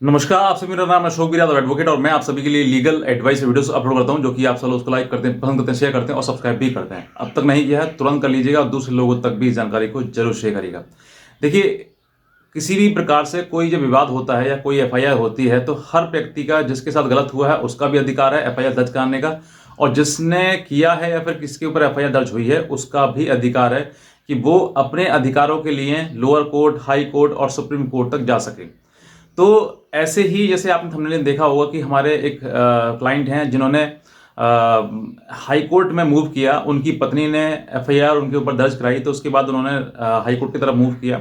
नमस्कार, आप सभी। मेरा नाम है अशोक गिराद एडवोकेट और मैं आप सभी के लिए लीगल एडवाइस वीडियोस अपलोड करता हूं, जो कि आप सब लोग उसको लाइक करते हैं, पसंद करते हैं, शेयर करते हैं और सब्सक्राइब भी करते हैं। अब तक नहीं किया है तुरंत कर लीजिएगा और दूसरे लोगों तक भी इस जानकारी को जरूर शेयर करिएगा। देखिए, किसी भी प्रकार से कोई जब विवाद होता है या कोई एफआईआर होती है तो हर व्यक्ति का, जिसके साथ गलत हुआ है उसका भी अधिकार है एफआईआर दर्ज कराने का, और जिसने किया है या फिर किसके ऊपर एफआईआर दर्ज हुई है उसका भी अधिकार है कि वो अपने अधिकारों के लिए लोअर कोर्ट, हाई कोर्ट और सुप्रीम कोर्ट तक जा सके। तो ऐसे ही जैसे आपने थंबनेल में देखा होगा कि हमारे एक क्लाइंट हैं जिन्होंने हाई कोर्ट में मूव किया। उनकी पत्नी ने एफआईआर उनके ऊपर दर्ज कराई, तो उसके बाद उन्होंने हाई कोर्ट की तरफ मूव किया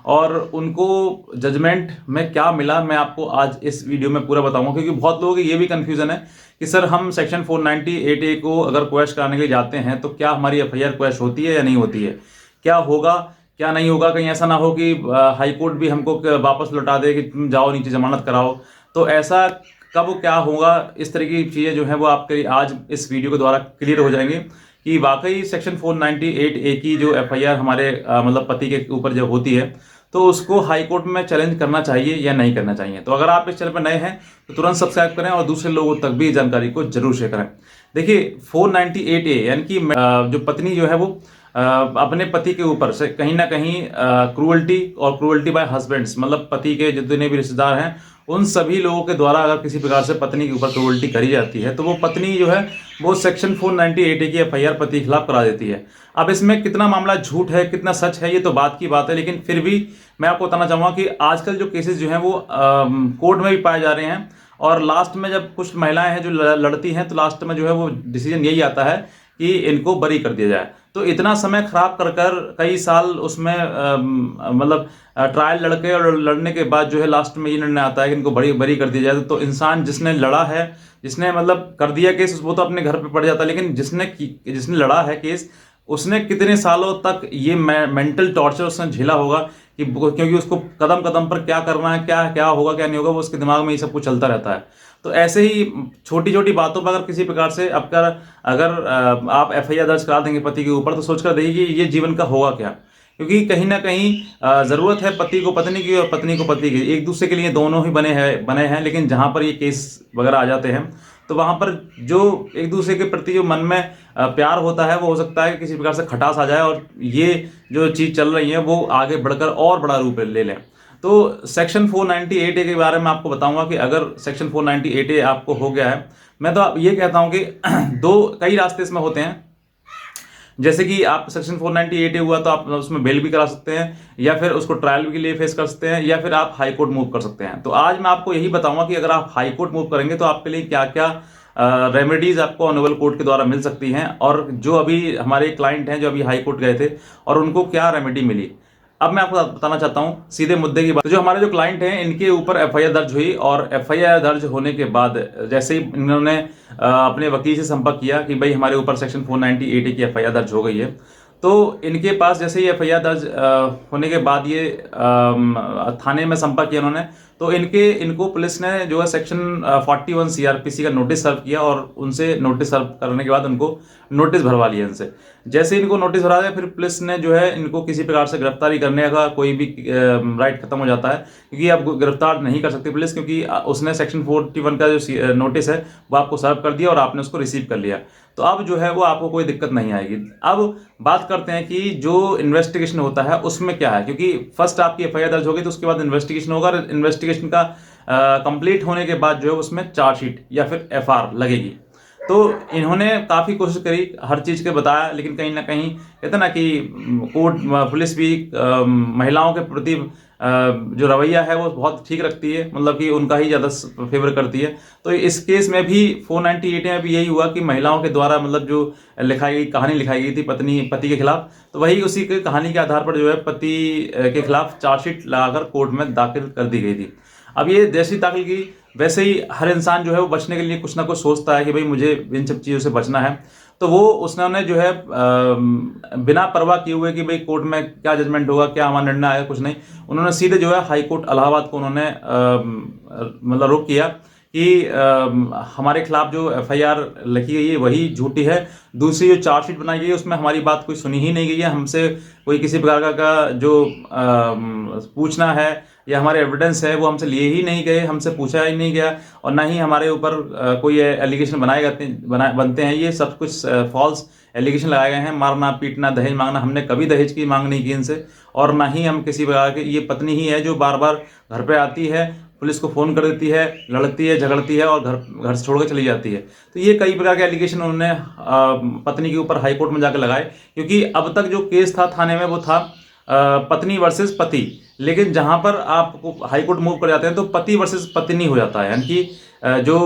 और उनको जजमेंट में क्या मिला मैं आपको आज इस वीडियो में पूरा बताऊंगा। क्योंकि बहुत लोगों की ये भी कंफ्यूजन है कि सर, हम सेक्शन 498A को अगर क्वेश कराने के लिए जाते हैं तो क्या हमारी एफआईआर क्वेश होती है या नहीं होती है, क्या होगा क्या नहीं होगा। कहीं ऐसा ना हो कि हाई कोर्ट भी हमको वापस लौटा दे कि तुम जाओ नीचे जमानत कराओ। तो ऐसा कब क्या होगा, इस तरह की चीज़ें जो है वो आपके आज इस वीडियो के द्वारा क्लियर हो जाएंगी कि वाकई सेक्शन 498A की जो एफआईआर हमारे मतलब पति के ऊपर जो होती है तो उसको हाई कोर्ट में चैलेंज करना चाहिए या नहीं करना चाहिए। तो अगर आप इस चैनल पर नए हैं तो तुरंत सब्सक्राइब करें और दूसरे लोगों तक भी जानकारी को जरूर शेयर करें। देखिए, 498A यानी कि जो पत्नी जो है वो अपने पति के ऊपर से कहीं ना कहीं क्रूअल्टी और क्रूअल्टी बाय हस्बैंड्स, मतलब पति के जितने भी रिश्तेदार हैं उन सभी लोगों के द्वारा अगर किसी प्रकार से पत्नी के ऊपर क्रूअल्टी करी जाती है तो वो पत्नी जो है वो सेक्शन 498A की एफआईआर पति के खिलाफ करा देती है। अब इसमें कितना मामला झूठ है, कितना सच है, ये तो बात की बात है, लेकिन फिर भी मैं आपको बताना चाहूंगा कि आजकल जो केसेस जो हैं वो कोर्ट में भी पाए जा रहे हैं और लास्ट में जब कुछ महिलाएं हैं जो लड़ती हैं तो लास्ट में जो है वो डिसीजन यही आता है कि इनको बरी कर दिया जाए। तो इतना समय खराब कर कर कई साल उसमें मतलब ट्रायल लड़के और लड़ने के बाद जो है लास्ट में ये निर्णय आता है कि इनको बरी बरी कर दिया जाए। तो इंसान जिसने लड़ा है, जिसने मतलब कर दिया केस, वो तो अपने घर पे पड़ जाता है, लेकिन जिसने लड़ा है केस उसने कितने सालों तक ये मेंटल टॉर्चर उसने झेला होगा कि क्योंकि उसको कदम कदम पर क्या करना है, क्या क्या होगा क्या नहीं होगा, वो उसके दिमाग में ये सब कुछ चलता रहता है। तो ऐसे ही छोटी छोटी बातों पर अगर किसी प्रकार से अगर आप एफआईआर दर्ज करा देंगे पति के ऊपर तो सोचकर देखिए कि ये जीवन का होगा क्या। क्योंकि कहीं ना कहीं जरूरत है पति को पत्नी की और पत्नी को पति की, एक दूसरे के लिए दोनों ही बने हैं, लेकिन जहां पर ये केस वगैरह आ जाते हैं तो वहां पर जो एक दूसरे के प्रति जो मन में प्यार होता है वो हो सकता है कि किसी प्रकार से खटास आ जाए और ये जो चीज चल रही है वो आगे बढ़कर और बड़ा रूप ले लें। तो सेक्शन 498A के बारे में आपको बताऊंगा कि अगर सेक्शन 498A आपको हो गया है, मैं तो ये कहता हूं कि कई रास्ते इसमें होते हैं। जैसे कि आप सेक्शन 498A हुआ तो आप उसमें बेल भी करा सकते हैं या फिर उसको ट्रायल के लिए फेस कर सकते हैं या फिर आप हाई कोर्ट मूव कर सकते हैं। तो आज मैं आपको यही बताऊंगा कि अगर आप हाई कोर्ट मूव करेंगे तो आपके लिए क्या क्या रेमेडीज आपको ऑनरेबल कोर्ट के द्वारा मिल सकती हैं, और जो अभी हमारे क्लाइंट हैं जो अभी हाई कोर्ट गए थे और उनको क्या रेमेडी मिली। अब मैं आपको बताना चाहता हूं सीधे मुद्दे की बात। तो जो हमारे जो क्लाइंट हैं इनके ऊपर एफआईआर दर्ज हुई और एफआईआर दर्ज होने के बाद जैसे ही इन्होंने अपने वकील से संपर्क किया कि भाई हमारे ऊपर सेक्शन 498A की एफआईआर दर्ज हो गई है, तो इनके पास जैसे ही एफआईआर दर्ज होने के बाद ये थाने में संपर्क किया उन्होंने, तो इनको पुलिस ने जो है सेक्शन 41 सीआरपीसी का नोटिस सर्व किया और उनसे नोटिस सर्व करने के बाद उनको नोटिस भरवा लिया इनसे। जैसे ही इनको नोटिस भरा दिया फिर पुलिस ने जो है इनको किसी प्रकार से गिरफ्तारी करने का कोई भी राइट खत्म हो जाता है, क्योंकि अब गिरफ्तार नहीं कर सकती पुलिस, क्योंकि उसने सेक्शन 41 का जो नोटिस है वो आपको सर्व कर दिया और आपने उसको रिसीव कर लिया। तो अब जो है वो आपको कोई दिक्कत नहीं आएगी। अब बात करते हैं कि जो इन्वेस्टिगेशन होता है उसमें क्या है, क्योंकि फर्स्ट आपकी एफआईआर दर्ज होगी तो उसके बाद इन्वेस्टिगेशन होगा और इन्वेस्टिगेशन का कंप्लीट होने के बाद जो है उसमें चार्जशीट या फिर एफआर लगेगी। तो इन्होंने काफ़ी कोशिश करी, हर चीज़ के बताया, लेकिन कहीं ना कहीं कहते ना कि कोर्ट पुलिस भी महिलाओं के प्रति जो रवैया है वो बहुत ठीक रखती है, मतलब कि उनका ही ज़्यादा फेवर करती है। तो इस केस में भी 498 में भी यही हुआ कि महिलाओं के द्वारा मतलब जो कहानी लिखाई गई थी पति के खिलाफ, तो वही उसी की कहानी के आधार पर जो है पति के खिलाफ चार्जशीट लगाकर कोर्ट में दाखिल कर दी गई थी। अब ये जैसी दाखिल की वैसे ही हर इंसान जो है वो बचने के लिए कुछ ना कुछ सोचता है कि भाई मुझे इन सब चीज़ों से बचना है। तो वो उसने जो है बिना परवाह किए हुए कि भाई कोर्ट में क्या जजमेंट होगा, क्या हमारा निर्णय आएगा, कुछ नहीं, उन्होंने सीधे जो है हाई कोर्ट इलाहाबाद को उन्होंने मतलब रुख किया कि हमारे खिलाफ जो एफआईआर लिखी गई है वही झूठी है। दूसरी जो चार्जशीट बनाई गई है उसमें हमारी बात कोई सुनी ही नहीं गई है, हमसे कोई किसी प्रकार का जो पूछना है या हमारे एविडेंस है वो हमसे लिए ही नहीं गए, हमसे पूछा ही नहीं गया, और ना ही हमारे ऊपर कोई एलिगेशन बनते हैं। ये सब कुछ फॉल्स एलिगेशन लगाए गए हैं। मारना पीटना, दहेज मांगना, हमने कभी दहेज की मांग नहीं की इनसे, और ना ही हम किसी प्रकार के, ये पत्नी ही है जो बार बार घर पे आती है, पुलिस को फ़ोन कर देती है, लड़ती है, झगड़ती है और घर से छोड़ कर चली जाती है। तो ये कई प्रकार के एलिगेशन उन्होंने पत्नी के ऊपर हाई कोर्ट में जाकर लगाए, क्योंकि अब तक जो केस था थाने में वो था पत्नी वर्सेस पति, लेकिन जहां पर आपको हाई कोर्ट मूव कर जाते हैं तो पति वर्सेस पत्नी हो जाता है, यानी कि जो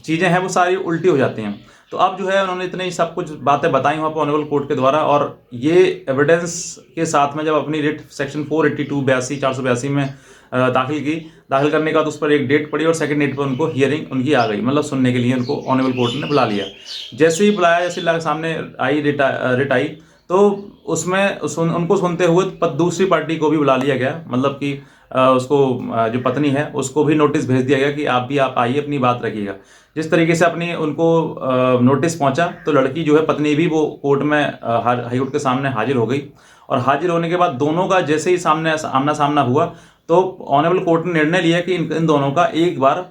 चीज़ें हैं वो सारी उल्टी हो जाती हैं। तो अब जो है उन्होंने इतनी सब कुछ बातें बताई वहाँ पर ऑनरेबल कोर्ट के द्वारा, और ये एविडेंस के साथ में जब अपनी रिट सेक्शन 482 482 में दाखिल करने का, तो उस पर एक डेट पड़ी और सेकंड डेट पर उनको हियरिंग उनकी आ गई, मतलब सुनने के लिए उनको ऑनरेबल कोर्ट ने बुला लिया। जैसे ही बुलाया, जैसे सामने आई रिट आई, तो उसमें उनको सुनते हुए दूसरी पार्टी को भी बुला लिया गया, मतलब कि उसको जो पत्नी है उसको भी नोटिस भेज दिया गया कि आप आइए, अपनी बात रखिएगा। जिस तरीके से अपनी उनको नोटिस पहुंचा, तो लड़की जो है पत्नी भी वो कोर्ट में हाई कोर्ट के सामने हाजिर हो गई, और हाजिर होने के बाद दोनों का जैसे ही आमना सामना हुआ, तो ऑनरेबल कोर्ट ने निर्णय लिया कि इन दोनों का एक बार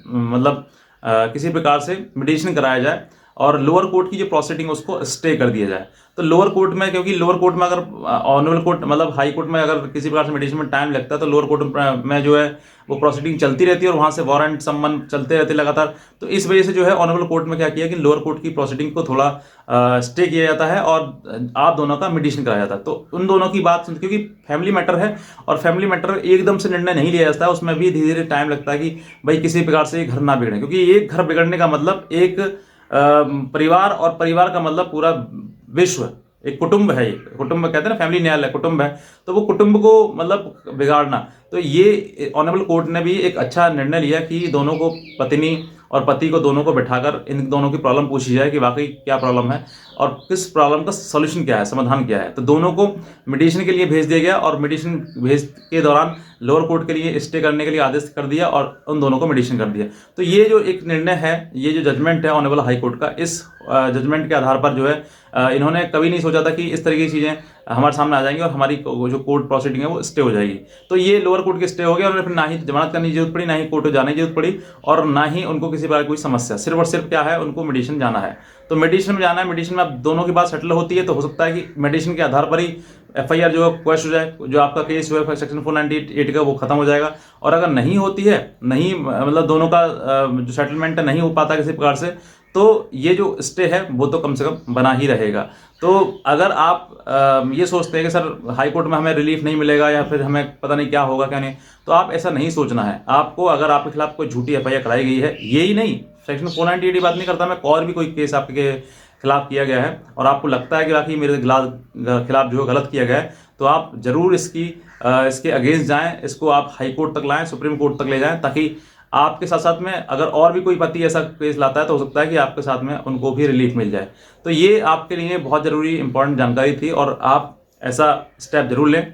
मतलब किसी प्रकार से मेडिटेशन कराया जाए और लोअर कोर्ट की जो प्रोसीडिंग उसको स्टे कर दिया जाए। तो लोअर कोर्ट में, क्योंकि लोअर कोर्ट में अगर ऑनरेबल कोर्ट मतलब हाई कोर्ट में अगर किसी प्रकार से मेडिटेशन में टाइम लगता है, तो लोअर कोर्ट में जो है वो प्रोसीडिंग चलती रहती है और वहाँ से वारंट सम्मन चलते रहते लगातार। तो इस वजह से जो है ऑनरेबल कोर्ट में क्या किया कि लोअर कोर्ट की प्रोसीडिंग को थोड़ा स्टे किया जाता है और आप दोनों का मेडिटेशन कराया जाता है। तो उन दोनों की बात सुन, क्योंकि फैमिली मैटर है और फैमिली मैटर एकदम से निर्णय नहीं लिया जाता है, उसमें भी धीरे धीरे टाइम लगता है कि भाई किसी प्रकार से घर ना बिगड़े, क्योंकि एक घर बिगड़ने का मतलब एक परिवार, और परिवार का मतलब पूरा विश्व, एक कुटुंब है। एक कुटुंब कहते हैं ना, फैमिली न्यायालय कुटुंब है, तो वो कुटुंब को मतलब बिगाड़ना। तो ये ऑनरेबल कोर्ट ने भी एक अच्छा निर्णय लिया कि दोनों को, पत्नी और पति को, दोनों को बैठाकर इन दोनों की प्रॉब्लम पूछी जाए कि वाकई क्या प्रॉब्लम है और किस प्रॉब्लम का सॉल्यूशन क्या है, समाधान क्या है। तो दोनों को मेडिटेशन के लिए भेज दिया गया, और मेडिटेशन भेज के दौरान लोअर कोर्ट के लिए स्टे करने के लिए आदेश कर दिया और उन दोनों को मेडिटेशन कर दिया। तो ये जो एक निर्णय है, ये जो जजमेंट है ऑनरेबल हाई कोर्ट का, इस जजमेंट के आधार पर जो है इन्होंने कभी नहीं सोचा था कि इस तरह की चीज़ें हमारे सामने आ जाएंगी और हमारी जो कोर्ट प्रोसीडिंग है वो स्टे हो जाएगी। तो ये लोअर कोर्ट की स्टे हो गया, और फिर ना ही जमानत करने की जरूरत पड़ी, ना ही कोर्ट जाने की जरूरत पड़ी, और ना ही उनको किसी प्रकार कोई समस्या, सिर्फ और सिर्फ क्या है, उनको मेडिटेशन जाना है। तो मेडिटेशन में जाना है, मेडिटेशन में अब दोनों की बात सेटल होती है, तो हो सकता है कि मेडिटेशन के आधार पर ही एफआईआर जो क्वेश्चन हो जाए, जो आपका केस जो है सेक्शन 498 का वो खत्म हो जाएगा। और अगर नहीं होती है, नहीं मतलब दोनों का जो सेटलमेंट नहीं हो पाता किसी प्रकार से, तो ये जो स्टे है वो तो कम से कम बना ही रहेगा। तो अगर आप ये सोचते हैं कि सर हाई कोर्ट में हमें रिलीफ नहीं मिलेगा या फिर हमें पता नहीं क्या होगा क्या नहीं, तो आप ऐसा नहीं सोचना है। आपको अगर आपके खिलाफ कोई झूठी एफआईआर कराई गई है, यही नहीं, सेक्शन 498 की बात नहीं करता मैं, और भी कोई केस आपके खिलाफ किया गया है और आपको लगता है कि बाकी मेरे खिलाफ जो गलत किया गया है, तो आप जरूर इसके अगेंस्ट जाएं, इसको आप हाई कोर्ट तक लाएं, सुप्रीम कोर्ट तक ले जाएं, ताकि आपके साथ साथ में अगर और भी कोई पति ऐसा केस लाता है तो हो सकता है कि आपके साथ में उनको भी रिलीफ मिल जाए। तो ये आपके लिए बहुत ज़रूरी इंपॉर्टेंट जानकारी थी, और आप ऐसा स्टेप जरूर लें,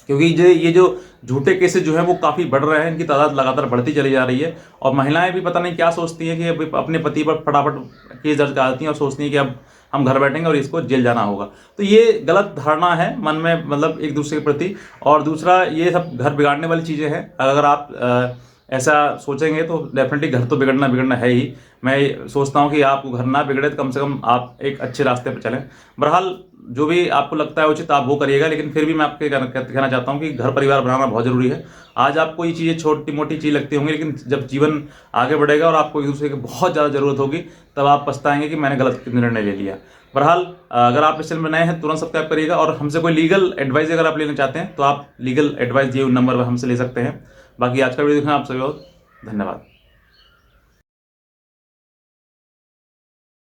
क्योंकि ये जो झूठे केसेस जो है वो काफ़ी बढ़ रहे हैं, इनकी तादाद लगातार बढ़ती चली जा रही है। और महिलाएं भी पता नहीं क्या सोचती हैं कि अपने पति पर फटाफट केस दर्ज कराती हैं और सोचती हैं कि अब हम घर बैठेंगे और इसको जेल जाना होगा। तो ये गलत धारणा है मन में, मतलब एक दूसरे के प्रति। और दूसरा, ये सब घर बिगाड़ने वाली चीज़ें हैं। अगर आप ऐसा सोचेंगे तो डेफिनेटली घर तो बिगड़ना है ही। मैं सोचता हूँ कि आपको घर ना बिगड़े तो कम से कम आप एक अच्छे रास्ते पर चलें। बहरहाल जो भी आपको लगता है उचित आप वो करिएगा, लेकिन फिर भी मैं आपके कहना चाहता हूँ कि घर परिवार बनाना बहुत ज़रूरी है। आज आपको ये चीज़ें छोटी मोटी चीज़ लगती होंगी, लेकिन जब जीवन आगे बढ़ेगा और आपको एक दूसरे की बहुत ज़्यादा ज़रूरत होगी, तब आप पछताएंगे कि मैंने गलत निर्णय ले लिया। बहरहाल अगर आप इस चैनल में नए हैं तुरंत सब्सक्राइब करिएगा, और हमसे कोई लीगल एडवाइस अगर आप लेना चाहते हैं तो आप लीगल एडवाइस दिए उन नंबर पर हमसे ले सकते हैं। बाकी आज का वीडियो देखना आप सभी बहुत धन्यवाद।